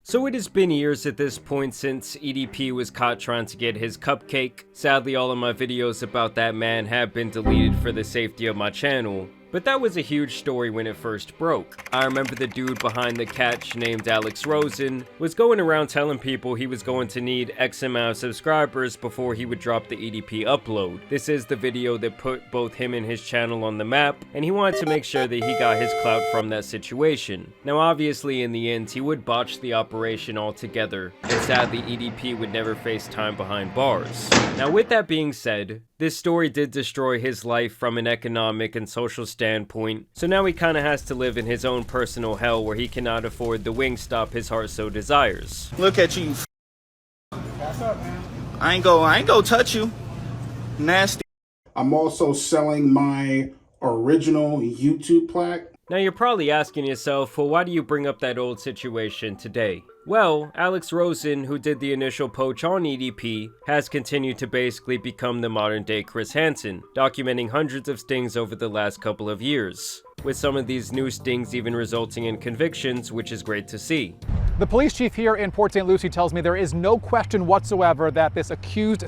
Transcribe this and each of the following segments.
So it has been years at this point since EDP was caught trying to get his cupcake. Sadly, all of my videos about that man have been deleted for the safety of my channel. But that was a huge story when it first broke. I remember the dude behind the catch named Alex Rosen was going around telling people he was going to need X amount of subscribers before he would drop the EDP upload. This is the video that put both him and his channel on the map, and he wanted to make sure that he got his clout from that situation. Now obviously in the end he would botch the operation altogether, and sadly EDP would never face time behind bars. Now with that being said, this story did destroy his life from an economic and social standpoint, so now he kinda has to live in his own personal hell where he cannot afford the Wingstop his heart so desires. Look at you. I ain't go touch you. Nasty. I'm also selling my original YouTube plaque. Now you're probably asking yourself, well, why do you bring up that old situation today? Well, Alex Rosen, who did the initial poach on EDP, has continued to basically become the modern day Chris Hansen, documenting hundreds of stings over the last couple of years, with some of these new stings even resulting in convictions, which is great to see. The police chief here in Port St. Lucie tells me there is no question whatsoever that this accused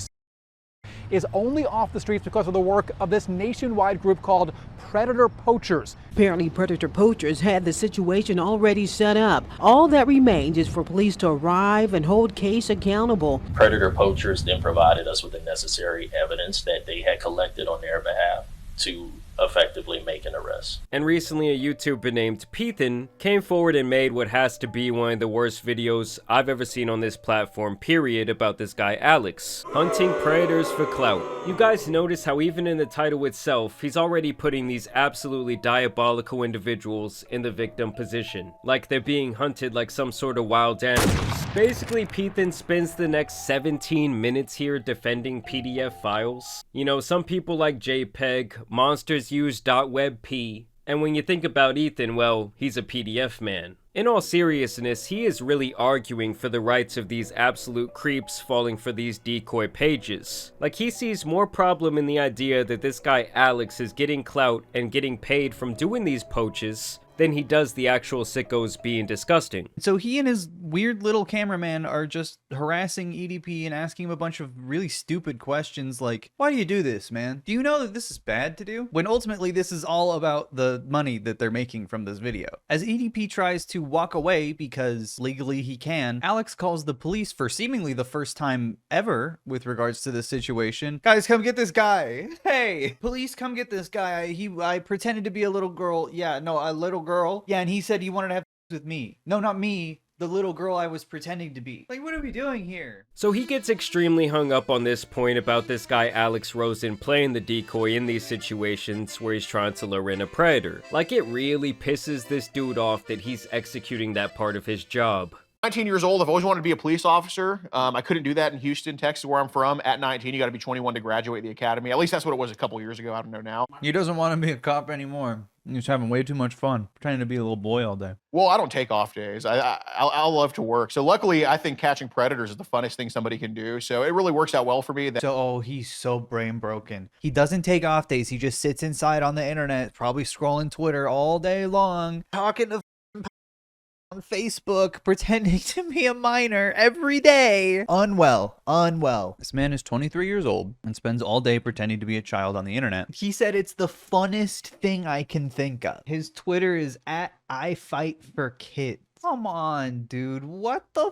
is only off the streets because of the work of this nationwide group called Predator Poachers. Apparently, Predator Poachers had the situation already set up. All that remains is for police to arrive and hold Case accountable. Predator Poachers then provided us with the necessary evidence that they had collected on their behalf to effectively make an arrest. And recently a YouTuber named Peethan came forward and made what has to be one of the worst videos I've ever seen on this platform, period, about this guy Alex, hunting predators for clout. You guys notice how even in the title itself, he's already putting these absolutely diabolical individuals in the victim position, like they're being hunted like some sort of wild animals. Basically, Peethan spends the next 17 minutes here defending PDF files. You know, some people like JPEG, monsters use .webp, and when you think about Ethan, well, he's a PDF man. In all seriousness, he is really arguing for the rights of these absolute creeps falling for these decoy pages. Like, he sees more problem in the idea that this guy Alex is getting clout and getting paid from doing these poaches than he does the actual sickos being disgusting. So he and his weird little cameraman are just harassing EDP and asking him a bunch of really stupid questions like, why do you do this, man? Do you know that this is bad to do? When ultimately this is all about the money that they're making from this video. As EDP tries to walk away because legally he can, Alex calls the police for seemingly the first time ever with regards to this situation. Guys, come get this guy. Hey, police, come get this guy. I pretended to be a little girl. Yeah, no, a little girl. Yeah, and he said he wanted to have with me. No, not me. The little girl I was pretending to be. Like, what are we doing here? So he gets extremely hung up on this point about this guy Alex Rosen playing the decoy in these situations where he's trying to lure in a predator. Like, it really pisses this dude off that he's executing that part of his job. 19 years old. I've always wanted to be a police officer. I couldn't do that in Houston, Texas, where I'm from. At 19, you got to be 21 to graduate the academy. At least that's what it was a couple years ago. I don't know now. He doesn't want to be a cop anymore. He's having way too much fun, pretending to be a little boy all day. Well, I don't take off days. I'll love to work. So luckily, I think catching predators is the funnest thing somebody can do. So it really works out well for me. Oh, he's so brain broken. He doesn't take off days. He just sits inside on the internet, probably scrolling Twitter all day long, talking to on Facebook, pretending to be a minor every day. Unwell. This man is 23 years old and spends all day pretending to be a child on the internet. He said it's the funnest thing I can think of. His Twitter is at @IFightForKids. Come on, dude. What the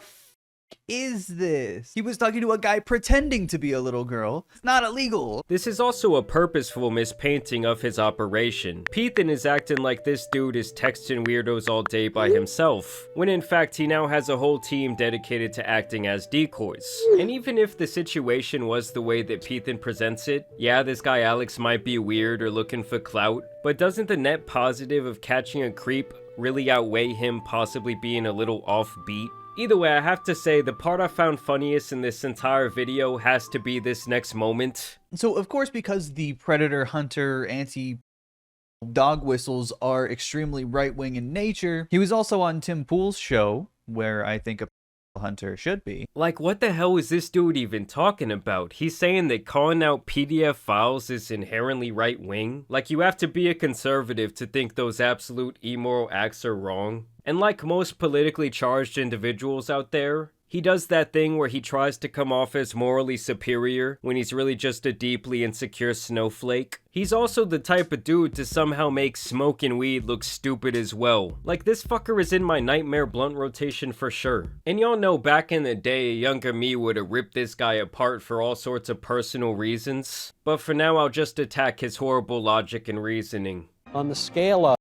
is this? He was talking to a guy pretending to be a little girl. It's not illegal. This is also a purposeful mispainting of his operation. Peethan is acting like this dude is texting weirdos all day by himself, when in fact he now has a whole team dedicated to acting as decoys. And even if the situation was the way that Peethan presents it, yeah, this guy Alex might be weird or looking for clout, but doesn't the net positive of catching a creep really outweigh him possibly being a little offbeat? Either way, I have to say, the part I found funniest in this entire video has to be this next moment. So, of course, because the predator, hunter, anti-dog whistles are extremely right-wing in nature, he was also on Tim Pool's show, where I think a hunter should be. Like, what the hell is this dude even talking about? He's saying that calling out PDF files is inherently right-wing? Like, you have to be a conservative to think those absolute immoral acts are wrong? And like most politically charged individuals out there, he does that thing where he tries to come off as morally superior when he's really just a deeply insecure snowflake. He's also the type of dude to somehow make smoking weed look stupid as well. Like, this fucker is in my nightmare blunt rotation for sure. And y'all know back in the day, a younger me would have ripped this guy apart for all sorts of personal reasons. But for now, I'll just attack his horrible logic and reasoning. On the scale of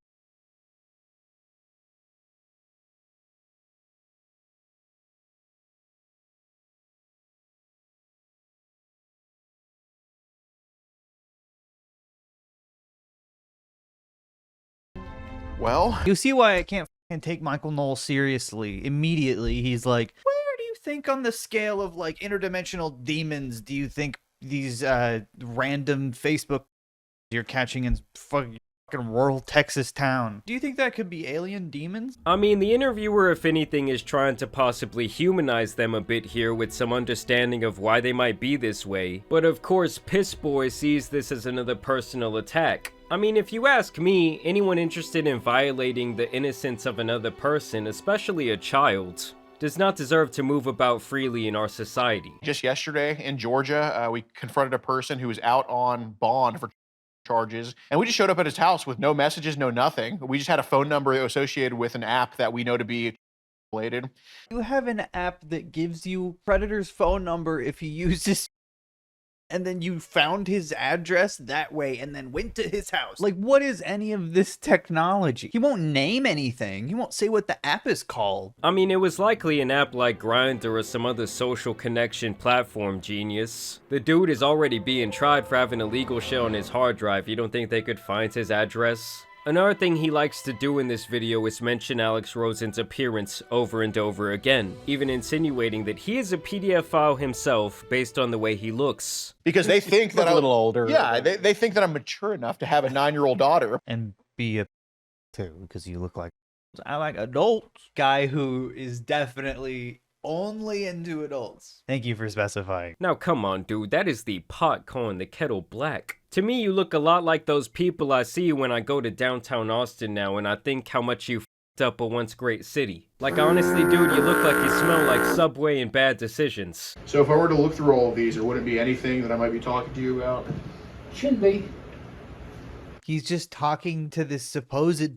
Well, You see why I can't fucking take Michael Knowles seriously. Immediately, he's like, where do you think on the scale of like interdimensional demons do you think these random Facebook you're catching in fucking rural Texas town? Do you think that could be alien demons? I mean, the interviewer, if anything, is trying to possibly humanize them a bit here with some understanding of why they might be this way. But of course, Piss Boy sees this as another personal attack. I mean, if you ask me, anyone interested in violating the innocence of another person, especially a child, does not deserve to move about freely in our society. just yesterday in Georgia, we confronted a person who was out on bond for charges, and we just showed up at his house with no messages, no nothing. We just had a phone number associated with an app that we know to be related. You have an app that gives you Predator's phone number if he uses, and then you found his address that way and then went to his house. Like, what is any of this technology? He won't name anything. He won't say what the app is called. I mean, it was likely an app like Grindr or some other social connection platform, genius. The dude is already being tried for having illegal shit on his hard drive. You don't think they could find his address? Another thing he likes to do in this video is mention Alex Rosen's appearance over and over again, even insinuating that he is a PDF file himself based on the way he looks. Because they think that a little older. Yeah, they think that I'm mature enough to have a 9-year-old daughter. And be a too, because you look like I like adults. Guy who is definitely only into adults. Thank you for specifying. Now come on, dude, that is the pot calling the kettle black. To me, you look a lot like those people I see when I go to downtown Austin now, and I think how much you f***ed up a once great city. Like, honestly, dude, you look like you smell like Subway and bad decisions. So if I were to look through all of these, there wouldn't be anything that I might be talking to you about? Shouldn't be. He's just talking to this supposed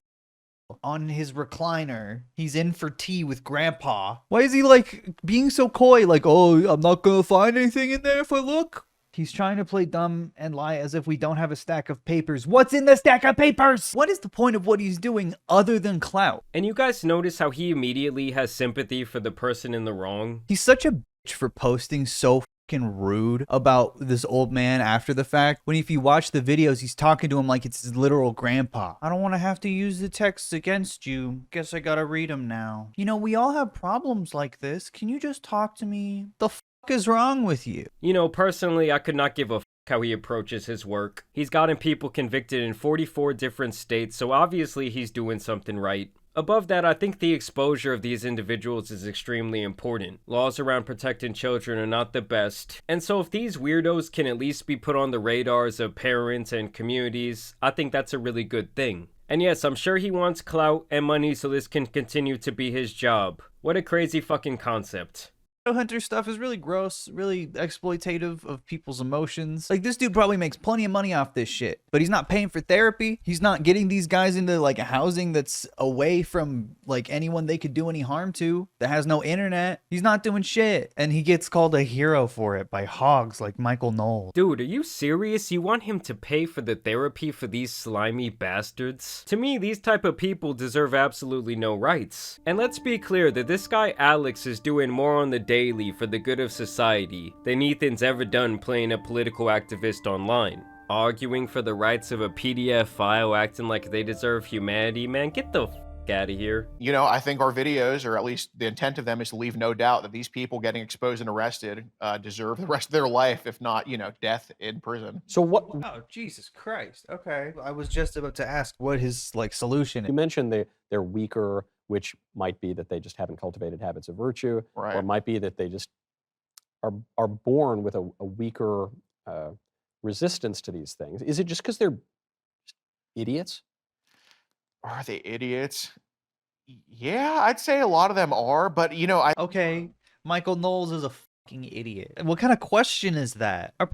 on his recliner. He's in for tea with grandpa. Why is he like being so coy? Like, oh, I'm not gonna find anything in there if I look. He's trying to play dumb and lie as if we don't have a stack of papers. What's in the stack of papers? What is the point of what he's doing other than clout? And you guys notice how he immediately has sympathy for the person in the wrong? He's such a bitch for posting so fucking rude about this old man after the fact, when if you watch the videos, he's talking to him like it's his literal grandpa. I don't want to have to use the texts against you. Guess I gotta read them now. You know, we all have problems like this. Can you just talk to me? The fuck is wrong with you? You know, personally, I could not give a f how he approaches his work. He's gotten people convicted in 44 different states, so obviously he's doing something right. Above that, I think the exposure of these individuals is extremely important. Laws around protecting children are not the best, and so if these weirdos can at least be put on the radars of parents and communities, I think that's a really good thing. And yes, I'm sure he wants clout and money so this can continue to be his job. What a crazy fucking concept. Hunter stuff is really gross, really exploitative of people's emotions. Like, this dude probably makes plenty of money off this shit, but he's not paying for therapy. He's not getting these guys into like a housing that's away from like anyone they could do any harm to, that has no internet. He's not doing shit, and he gets called a hero for it by hogs like Michael Knowles. Dude, are you serious? You want him to pay for the therapy for these slimy bastards? To me, these type of people deserve absolutely no rights. And let's be clear that this guy Alex is doing more on the daily for the good of society than Ethan's ever done playing a political activist online. Arguing for the rights of a PDF file, acting like they deserve humanity, man, get the f out of here. You know, I think our videos, or at least the intent of them, is to leave no doubt that these people getting exposed and arrested deserve the rest of their life, if not, you know, death in prison. So what Oh, Jesus Christ. Okay. I was just about to ask what his like solution you is. mentioned, they're weaker, which might be that they just haven't cultivated habits of virtue, Right. or it might be that they just are born with a weaker resistance to these things. Is it just because they're idiots? Are they idiots? Yeah, I'd say a lot of them are, but you know, I Okay, Michael Knowles is a fucking idiot. What kind of question is that? Are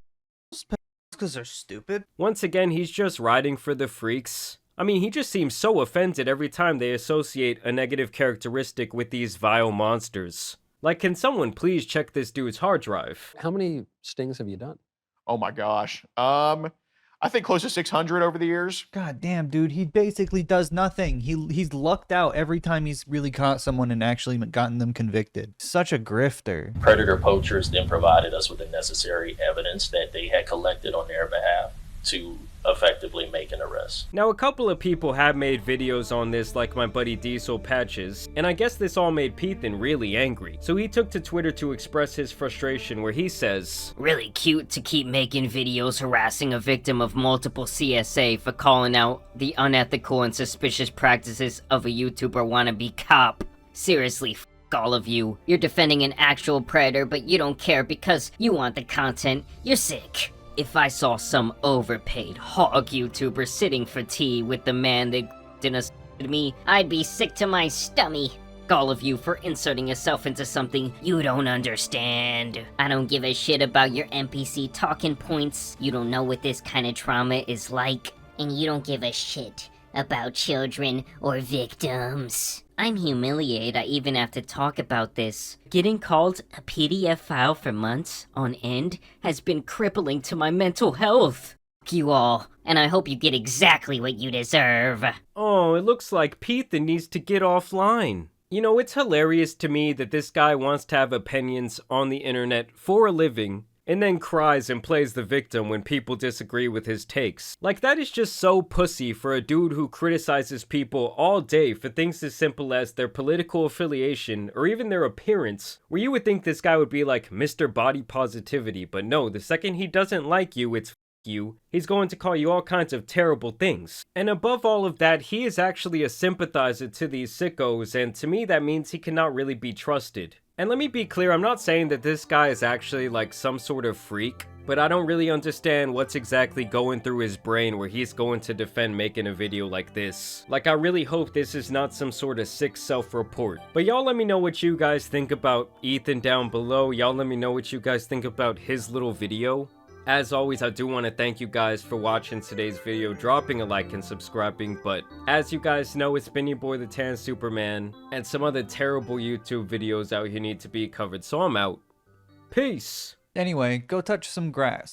because they're stupid? Once again, he's just riding for the freaks. I mean, he just seems so offended every time they associate a negative characteristic with these vile monsters. Like, can someone please check this dude's hard drive? How many stings have you done? oh my gosh. I think close to 600 over the years. God damn, dude, he basically does nothing. He's lucked out every time he's really caught someone and actually gotten them convicted. Such a grifter. Predator poachers then provided us with the necessary evidence that they had collected on their behalf to effectively make an arrest. Now, a couple of people have made videos on this, like my buddy Diesel Patches, and I guess this all made Peethan really angry. So he took to Twitter to express his frustration, where he says, "Really cute to keep making videos harassing a victim of multiple CSA for calling out the unethical and suspicious practices of a YouTuber wannabe cop. Seriously, f*** all of you. You're defending an actual predator, but you don't care because you want the content. You're sick." If I saw some overpaid hog YouTuber sitting for tea with the man that didn't me, I'd be sick to my stomach. All of you for inserting yourself into something you don't understand. I don't give a shit about your NPC talking points. You don't know what this kind of trauma is like. And you don't give a shit about children or victims. I'm humiliated I even have to talk about this. Getting called a PDF file for months on end has been crippling to my mental health. F*** you all, and I hope you get exactly what you deserve. "Oh, it looks like Peethan needs to get offline." You know, it's hilarious to me that this guy wants to have opinions on the internet for a living, and then cries and plays the victim when people disagree with his takes. Like, that is just so pussy for a dude who criticizes people all day for things as simple as their political affiliation or even their appearance, where you would think this guy would be like Mr. Body Positivity, but no, the second he doesn't like you, it's you, he's going to call you all kinds of terrible things. And above all of that, he is actually a sympathizer to these sickos, and to me that means he cannot really be trusted. And let me be clear, I'm not saying that this guy is actually like some sort of freak, but I don't really understand what's exactly going through his brain where he's going to defend making a video like this. Like, I really hope this is not some sort of sick self-report. But y'all let me know what you guys think about Ethan down below. Y'all let me know what you guys think about his little video. As always, I do want to thank you guys for watching today's video, dropping a like and subscribing, but as you guys know, it's been your boy the Tan Superman, and some other terrible YouTube videos out here need to be covered, so I'm out. Peace! Anyway, go touch some grass.